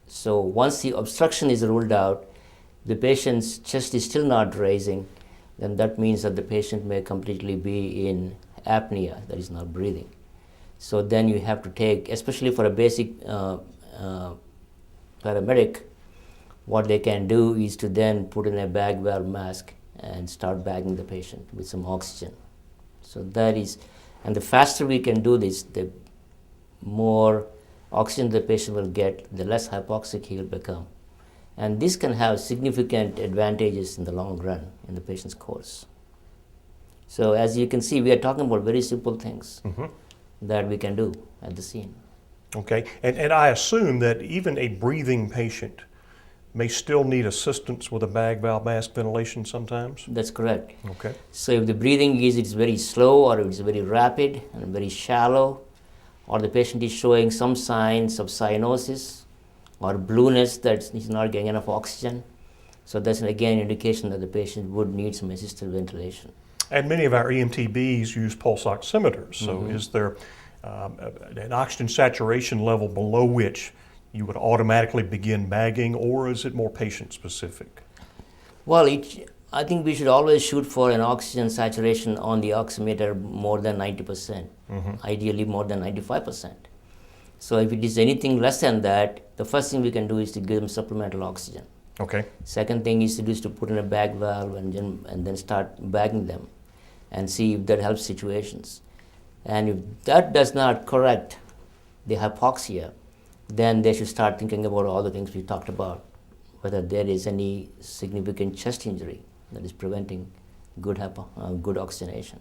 So once the obstruction is ruled out, the patient's chest is still not raising, then that means that the patient may completely be in apnea, that is not breathing. So then you have to take, especially for a basic paramedic, what they can do is to then put in a bag valve mask and start bagging the patient with some oxygen. So that is, and the faster we can do this, the more oxygen the patient will get, the less hypoxic he will become. And this can have significant advantages in the long run in the patient's course. So as you can see, we are talking about very simple things that we can do at the scene. Okay, and I assume that even a breathing patient may still need assistance with a bag valve mask ventilation sometimes? That's correct. Okay. So if the breathing it's very slow, or it's very rapid and very shallow, or the patient is showing some signs of cyanosis or blueness that he's not getting enough oxygen, so that's again indication that the patient would need some assisted ventilation. And many of our EMTBs use pulse oximeters. So is there an oxygen saturation level below which you would automatically begin bagging, or is it more patient specific? Well, I think we should always shoot for an oxygen saturation on the oximeter more than 90%, ideally more than 95%. So if it is anything less than that, the first thing we can do is to give them supplemental oxygen. Okay. Second thing is to put in a bag valve and then start bagging them and see if that helps situations. And if that does not correct the hypoxia, then they should start thinking about all the things we talked about, whether there is any significant chest injury that is preventing good oxygenation.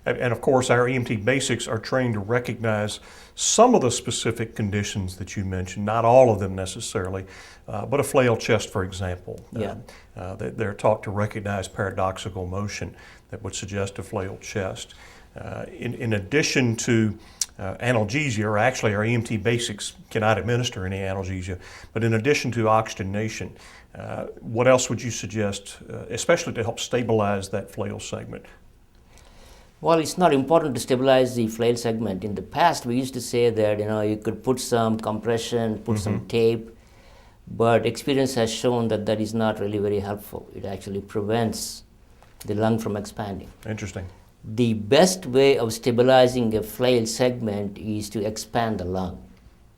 And of course, our EMT basics are trained to recognize some of the specific conditions that you mentioned, not all of them necessarily, but a flail chest, for example. Yeah. They're taught to recognize paradoxical motion that would suggest a flail chest. In addition to analgesia, or actually our EMT basics cannot administer any analgesia, but in addition to oxygenation, what else would you suggest, especially to help stabilize that flail segment? Well, it's not important to stabilize the flail segment. In the past, we used to say that you could put some compression, put some tape, but experience has shown that that is not really very helpful. It actually prevents the lung from expanding. Interesting. The best way of stabilizing a flail segment is to expand the lung.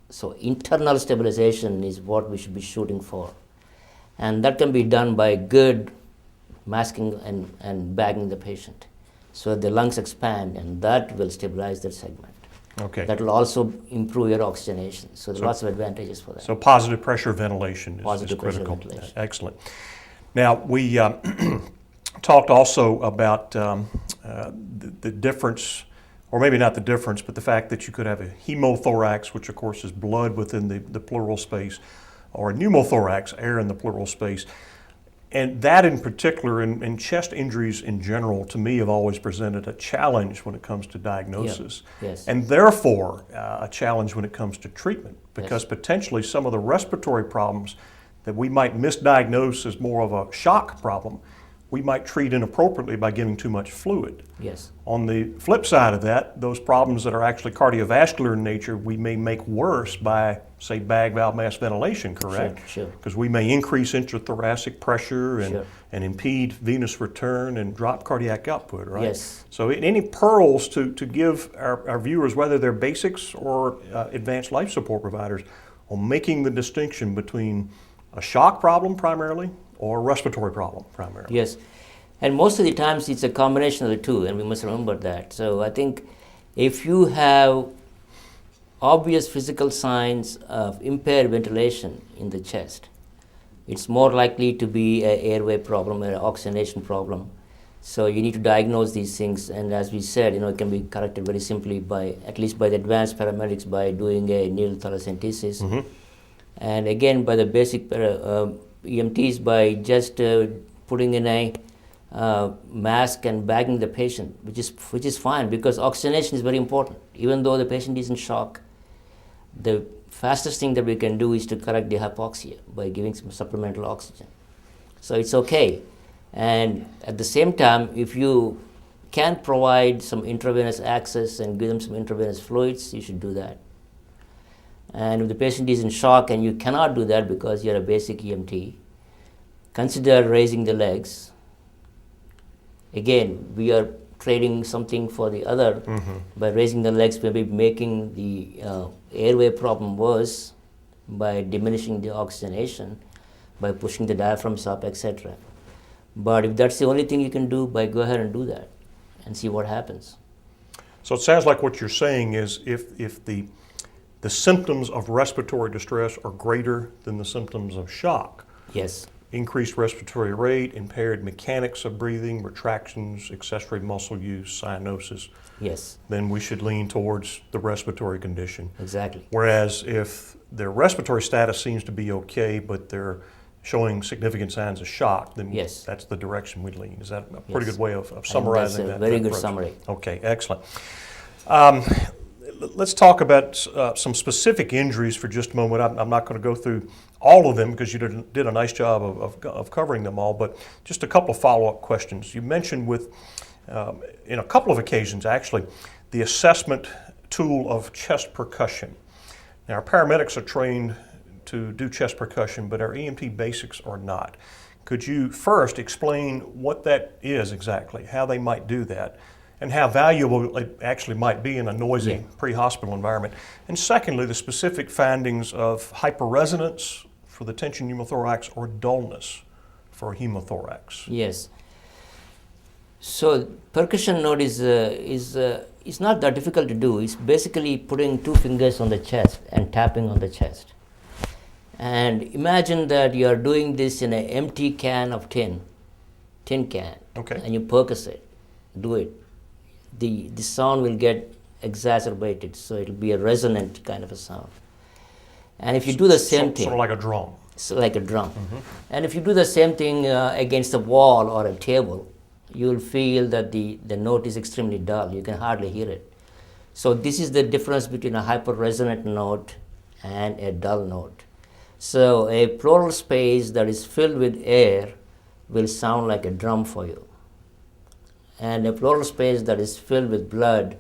So internal stabilization is what we should be shooting for. And that can be done by good masking and bagging the patient. So the lungs expand, and that will stabilize that segment. Okay. That will also improve your oxygenation. So there are lots of advantages for that. So positive pressure ventilation is critical. Ventilation. Excellent. Now, we talked also about the difference, or maybe not the difference, but the fact that you could have a hemothorax, which of course is blood within the pleural space, or a pneumothorax, air in the pleural space. And that in particular, and chest injuries in general, to me have always presented a challenge when it comes to diagnosis. Yeah. Yes. And therefore a challenge when it comes to treatment, because potentially some of the respiratory problems that we might misdiagnose as more of a shock problem, we might treat inappropriately by giving too much fluid. Yes. On the flip side of that, those problems that are actually cardiovascular in nature, we may make worse by, say, bag valve mask ventilation, correct? Sure. Because we may increase intrathoracic pressure and impede venous return and drop cardiac output, right? Yes. So any pearls to give our viewers, whether they're basics or advanced life support providers, on making the distinction between a shock problem primarily or a respiratory problem primarily? Yes, and most of the times it's a combination of the two, and we must remember that. So I think if you have obvious physical signs of impaired ventilation in the chest, it's more likely to be an airway problem or an oxygenation problem. So you need to diagnose these things, and as we said, it can be corrected very simply by, at least by the advanced paramedics, by doing a needle thoracentesis. And again, by the basic EMTs, by just putting in a mask and bagging the patient, which is fine, because oxygenation is very important. Even though the patient is in shock, the fastest thing that we can do is to correct the hypoxia by giving some supplemental oxygen. So it's okay. And at the same time, if you can provide some intravenous access and give them some intravenous fluids, you should do that. And if the patient is in shock and you cannot do that because you're a basic EMT, consider raising the legs. Again, we are trading something for the other. By raising the legs, maybe making the airway problem worse by diminishing the oxygenation, by pushing the diaphragms up, etc. But if that's the only thing you can do, go ahead and do that and see what happens. So it sounds like what you're saying is if the symptoms of respiratory distress are greater than the symptoms of shock, Yes. increased respiratory rate, impaired mechanics of breathing, retractions, accessory muscle use, cyanosis, Yes. then we should lean towards the respiratory condition. Exactly. Whereas if their respiratory status seems to be okay, but they're showing significant signs of shock, then Yes. that's the direction we lean. Is that a pretty Yes. good way of summarizing That's a that? very that good approach? summary. Okay, excellent. Let's talk about some specific injuries for just a moment. I'm not going to go through all of them because you did a nice job of covering them all, but just a couple of follow-up questions. You mentioned in a couple of occasions actually, the assessment tool of chest percussion. Now, our paramedics are trained to do chest percussion, but our EMT basics are not. Could you first explain what that is exactly, how they might do that, and how valuable it actually might be in a noisy pre-hospital environment? And secondly, the specific findings of hyperresonance for the tension pneumothorax or dullness for hemothorax. Yes. So percussion note is not that difficult to do. It's basically putting two fingers on the chest and tapping on the chest. And imagine that you are doing this in an empty can of tin can, Okay. and you percuss it, do it. The sound will get exacerbated, so it'll be a resonant kind of a sound. And if you do the same thing, Sort of like a drum. so like a drum, and if you do the same thing against a wall or a table, you'll feel that the note is extremely dull. You can hardly hear it. So this is the difference between a hyperresonant note and a dull note. So a pleural space that is filled with air will sound like a drum for you. And a pleural space that is filled with blood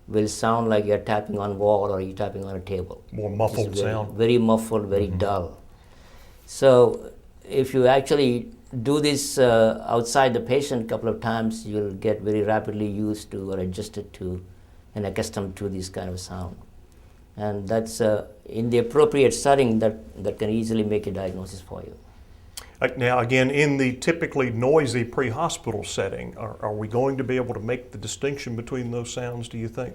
will sound like you're tapping on wall or you're tapping on a table. More muffled sound. Very muffled, very dull. So if you actually do this outside the patient a couple of times, you'll get very rapidly used to or adjusted to and accustomed to this kind of sound. And that's in the appropriate setting that can easily make a diagnosis for you. Now, again, in the typically noisy pre-hospital setting, are we going to be able to make the distinction between those sounds, do you think?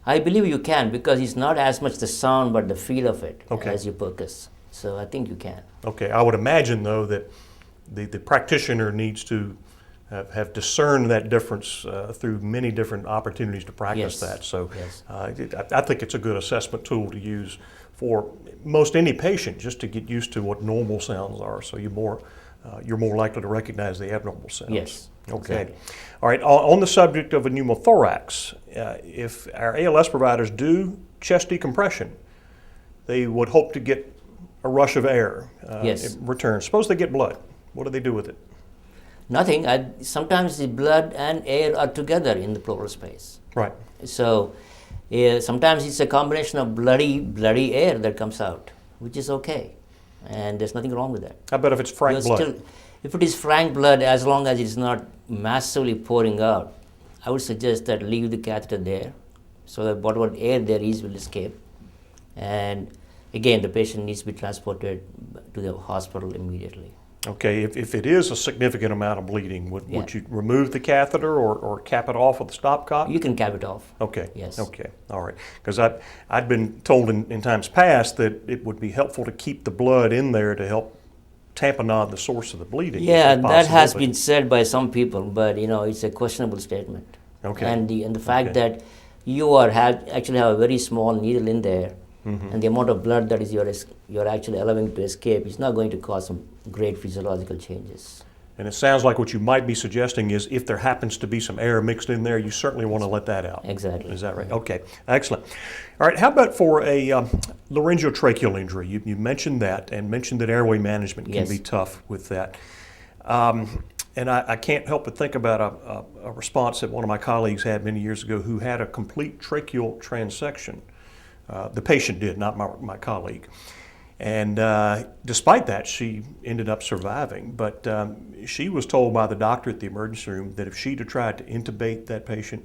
I believe you can, because it's not as much the sound but the feel of it Okay. as you percuss. So I think you can. Okay, I would imagine, though, that the practitioner needs to have discerned that difference through many different opportunities to practice Yes. that. So Yes. I think it's a good assessment tool to use for most any patient, just to get used to what normal sounds are. So you're more likely to recognize the abnormal sounds. Yes. Okay. Exactly. All right. On the subject of a pneumothorax, if our ALS providers do chest decompression, they would hope to get a rush of air Yes. in return. Suppose they get blood. What do they do with it? Nothing. Sometimes the blood and air are together in the pleural space. Right. So sometimes it's a combination of bloody air that comes out, which is okay. And there's nothing wrong with that. How about if it's frank You're blood? If it is frank blood, as long as it's not massively pouring out, I would suggest that leave the catheter there so that whatever air there is will escape. And again, the patient needs to be transported to the hospital immediately. Okay, if it is a significant amount of bleeding, would Yeah. you remove the catheter or cap it off with a stopcock? You can cap it off. Okay. Yes. Okay. All right. Because I'd been told in times past that it would be helpful to keep the blood in there to help tamponade the source of the bleeding. Yeah, if that possible, has but- been said by some people, but it's a questionable statement. Okay. And the fact Okay. that you actually have a very small needle in there, and the amount of blood that you're actually allowing to escape is not going to cause some great physiological changes. And it sounds like what you might be suggesting is if there happens to be some air mixed in there, you certainly want to let that out. Exactly. Is that right? Okay, excellent. All right, how about for a laryngeotracheal injury? You mentioned that and mentioned that airway management can Yes. be tough with that. And I can't help but think about a response that one of my colleagues had many years ago who had a complete tracheal transection The patient did, not my colleague. And despite that, she ended up surviving. But she was told by the doctor at the emergency room that if she'd have tried to intubate that patient,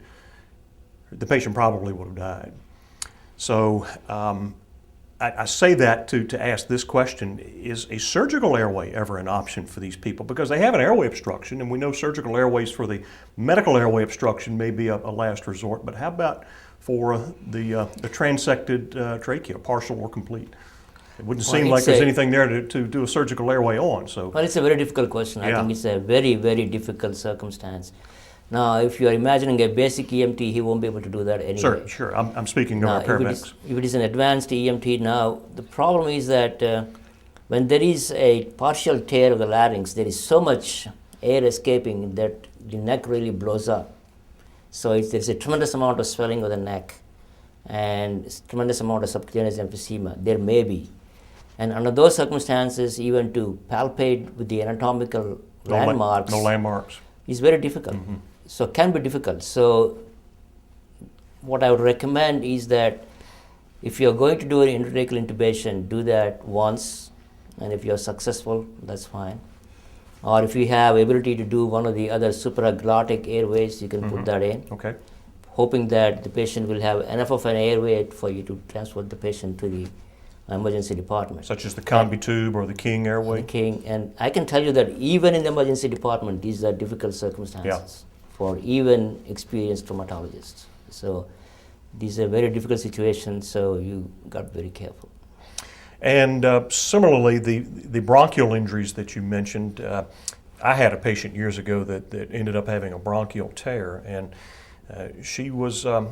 the patient probably would have died. So I say that to ask this question: is a surgical airway ever an option for these people? Because they have an airway obstruction, and we know surgical airways for the medical airway obstruction may be a last resort. But how about for the transected trachea, partial or complete? It wouldn't seem like there's anything there to do a surgical airway on. So, well, it's a very difficult question. I think it's a very, very difficult circumstance. Now, if you are imagining a basic EMT, he won't be able to do that anyway. Sure. I'm speaking of our paramedics. If it is an advanced EMT now, the problem is that when there is a partial tear of the larynx, there is so much air escaping that the neck really blows up. So there's a tremendous amount of swelling of the neck and tremendous amount of subcutaneous emphysema. There may be. And under those circumstances, even to palpate with the anatomical landmarks, no landmarks, is very difficult. Mm-hmm. So can be difficult. So what I would recommend is that if you're going to do an intratracheal intubation, do that once, and if you're successful, that's fine. Or if you have ability to do one of the other supraglottic airways, you can put that in. Okay. Hoping that the patient will have enough of an airway for you to transport the patient to the emergency department. Such as the combi tube or the King airway? The King. And I can tell you that even in the emergency department, these are difficult circumstances for even experienced traumatologists. So these are very difficult situations, so you got to be very careful. And similarly, the bronchial injuries that you mentioned, I had a patient years ago that ended up having a bronchial tear, and she was a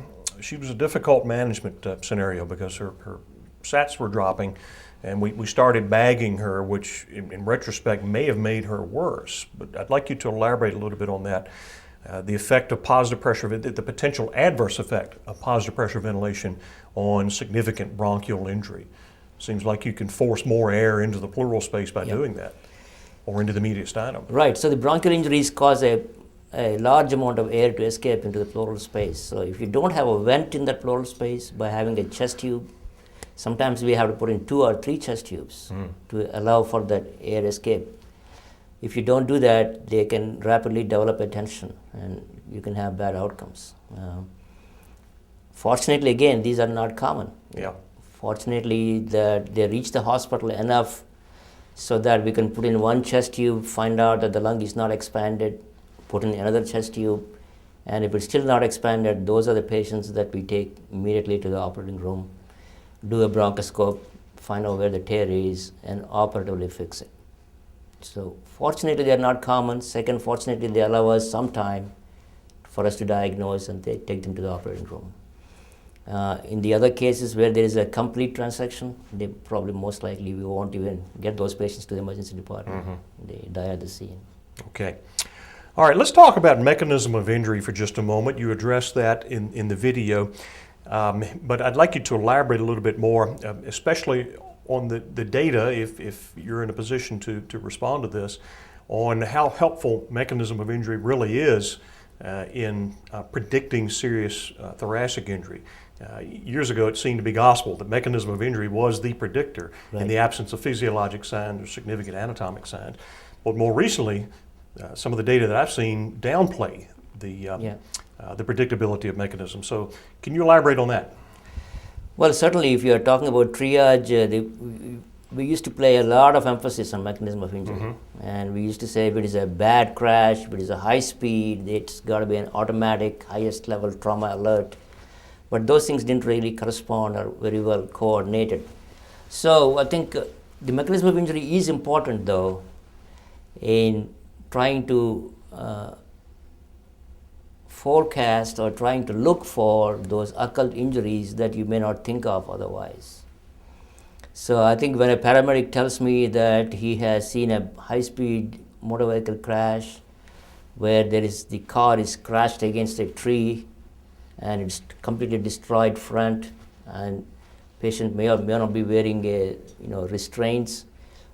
difficult management scenario because her SATs were dropping, and we started bagging her, which in retrospect may have made her worse. But I'd like you to elaborate a little bit on that. The effect of positive pressure, the potential adverse effect of positive pressure ventilation on significant bronchial injury. Seems like you can force more air into the pleural space by doing that, or into the mediastinum. Right, so the bronchial injuries cause a large amount of air to escape into the pleural space. So if you don't have a vent in that pleural space by having a chest tube, sometimes we have to put in 2 or 3 chest tubes to allow for that air escape. If you don't do that, they can rapidly develop a tension and you can have bad outcomes. Fortunately, again, these are not common. Yeah. Fortunately, that they reach the hospital enough so that we can put in 1 chest tube, find out that the lung is not expanded, put in another chest tube, and if it's still not expanded, those are the patients that we take immediately to the operating room, do a bronchoscope, find out where the tear is, and operatively fix it. So fortunately, they are not common. Second, fortunately, they allow us some time for us to diagnose and they take them to the operating room. In the other cases where there is a complete transection, they probably most likely we won't even get those patients to the emergency department. They die at the scene. Okay. All right, let's talk about mechanism of injury for just a moment. You addressed that in the video, but I'd like you to elaborate a little bit more, especially on the data, if you're in a position to respond to this, on how helpful mechanism of injury really is in predicting serious thoracic injury. Years ago, it seemed to be gospel that mechanism of injury was the predictor in the absence of physiologic signs or significant anatomic signs. But more recently, some of the data that I've seen downplay the predictability of mechanism. So can you elaborate on that? Well, certainly if you're talking about triage, we used to play a lot of emphasis on mechanism of injury. And we used to say if it is a bad crash, if it is a high speed, it's got to be an automatic highest level trauma alert. But those things didn't really correspond or very well coordinated. So I think the mechanism of injury is important though in trying to forecast or trying to look for those occult injuries that you may not think of otherwise. So I think when a paramedic tells me that he has seen a high-speed motor vehicle crash where the car is crashed against a tree and it's completely destroyed front and patient may or may not be wearing restraints,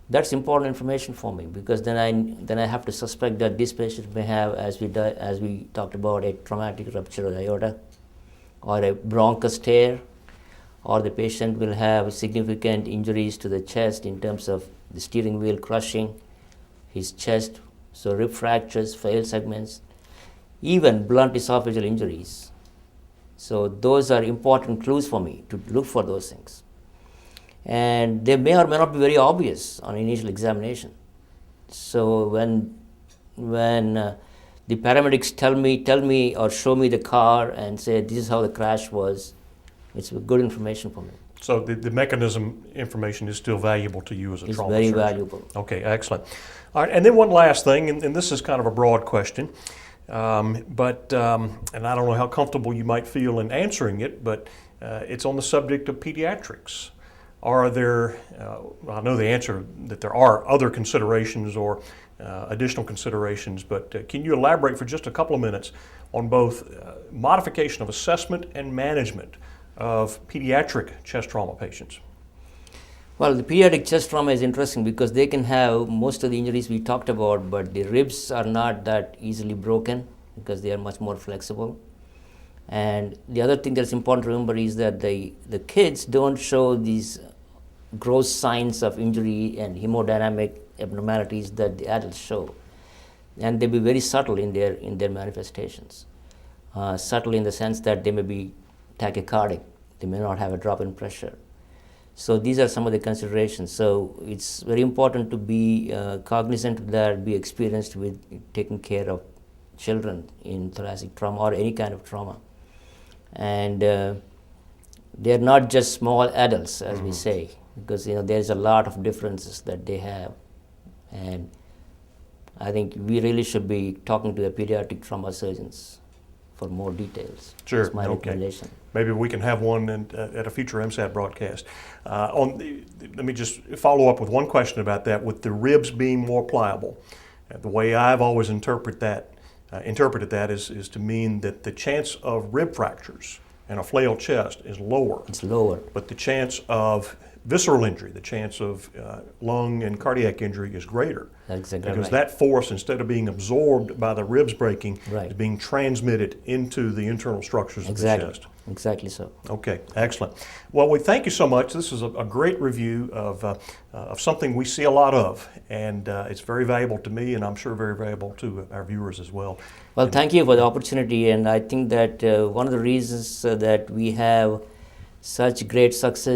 that's important information for me because then I have to suspect that this patient may have, as we talked about, a traumatic rupture of the aorta or a bronchus tear or the patient will have significant injuries to the chest in terms of the steering wheel crushing his chest, so rib fractures, flail segments, even blunt esophageal injuries. So those are important clues for me to look for those things. And they may or may not be very obvious on initial examination. So when the paramedics tell me or show me the car and say this is how the crash was, it's good information for me. So the mechanism information is still valuable to you as a trauma surgeon? It's very valuable. Okay, excellent. All right, and then one last thing, and this is kind of a broad question, and I don't know how comfortable you might feel in answering it, but it's on the subject of pediatrics. Are there, I know the answer that there are other considerations or additional considerations, but can you elaborate for just a couple of minutes on both modification of assessment and management of pediatric chest trauma patients? Well, the pediatric chest trauma is interesting because they can have most of the injuries we talked about, but the ribs are not that easily broken because they are much more flexible. And the other thing that's important to remember is that the kids don't show these gross signs of injury and hemodynamic abnormalities that the adults show. And they be very subtle in their manifestations. Subtle in the sense that they may be tachycardic, they may not have a drop in pressure. So these are some of the considerations. So it's very important to be cognizant of that, be experienced with taking care of children in thoracic trauma or any kind of trauma. And they're not just small adults, as we say, because there's a lot of differences that they have. And I think we really should be talking to the pediatric trauma surgeons for more details. Sure. That's my recommendation. Maybe we can have one at a future EMSAT broadcast. Let me just follow up with one question about that. With the ribs being more pliable, the way I've always interpreted that is to mean that the chance of rib fractures and a flail chest is lower. It's lower. But the chance of visceral injury, the chance of lung and cardiac injury is greater. That's exactly because right. that force, instead of being absorbed by the ribs breaking, Right. is being transmitted into the internal structures Exactly. of the chest. Exactly so. Okay, excellent. Well, we thank you so much. This is a great review of something we see a lot of, and it's very valuable to me, and I'm sure very valuable to our viewers as well. Well, thank you for the opportunity, and I think that one of the reasons that we have such great success